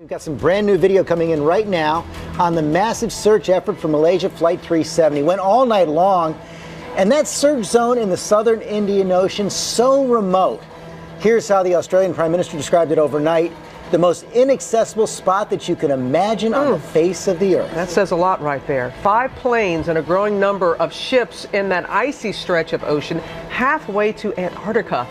We've got some brand new video coming in right now on the massive search effort for Malaysia Flight 370. Went all night long, and that search zone in the southern Indian Ocean, so remote. Here's how the Australian Prime Minister described it overnight: the most inaccessible spot that you can imagine on the face of the earth. That says a lot right there. 5 planes and a growing number of ships in that icy stretch of ocean halfway to Antarctica.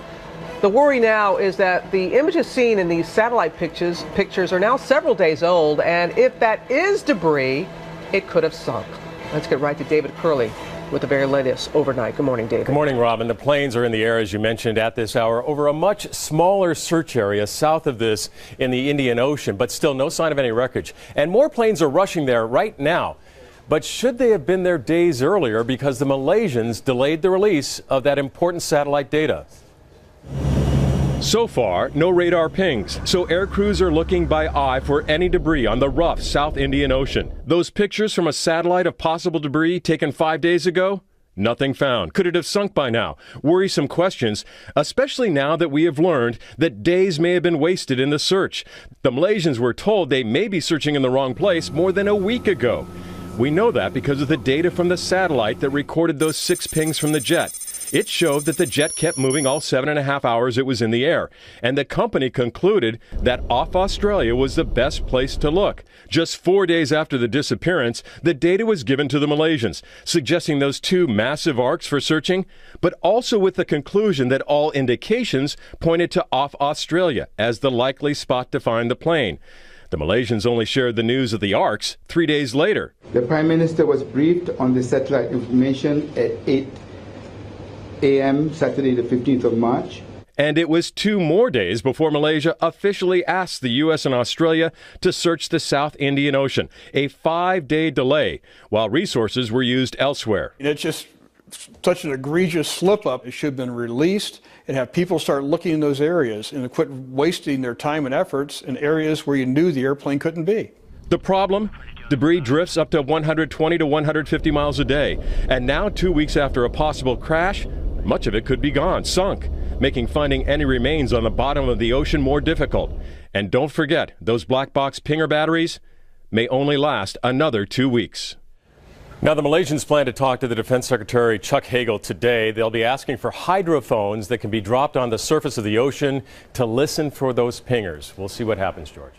The worry now is that the images seen in these satellite pictures are now several days old, and if that is debris, it could have sunk. Let's get right to David Curley with the very latest overnight. Good morning, David. Good morning, Robin. The planes are in the air, as you mentioned, at this hour over a much smaller search area south of this in the Indian Ocean, but still no sign of any wreckage. And more planes are rushing there right now. But should they have been there days earlier because the Malaysians delayed the release of that important satellite data? So far, no radar pings, so air crews are looking by eye for any debris on the rough South Indian Ocean. Those pictures from a satellite of possible debris taken 5 days ago? Nothing found. Could it have sunk by now? Worrisome questions, especially now that we have learned that days may have been wasted in the search. The Malaysians were told they may be searching in the wrong place more than a week ago. We know that because of the data from the satellite that recorded those 6 pings from the jet. It showed that the jet kept moving all 7.5 hours it was in the air, and the company concluded that off Australia was the best place to look. Just 4 days after the disappearance, the data was given to the Malaysians, suggesting those 2 massive arcs for searching, but also with the conclusion that all indications pointed to off Australia as the likely spot to find the plane. The Malaysians only shared the news of the arcs 3 days later. The Prime Minister was briefed on the satellite information at 8 a.m. Saturday the 15th of March. And it was 2 more days before Malaysia officially asked the U.S. and Australia to search the South Indian Ocean, a 5-day delay, while resources were used elsewhere. It's just such an egregious slip-up. It should have been released and have people start looking in those areas and quit wasting their time and efforts in areas where you knew the airplane couldn't be. The problem? Debris drifts up to 120 to 150 miles a day. And now, 2 weeks after a possible crash, much of it could be gone, sunk, making finding any remains on the bottom of the ocean more difficult. And don't forget, those black box pinger batteries may only last another 2 weeks. Now, the Malaysians plan to talk to the Defense Secretary Chuck Hagel today. They'll be asking for hydrophones that can be dropped on the surface of the ocean to listen for those pingers. We'll see what happens, George.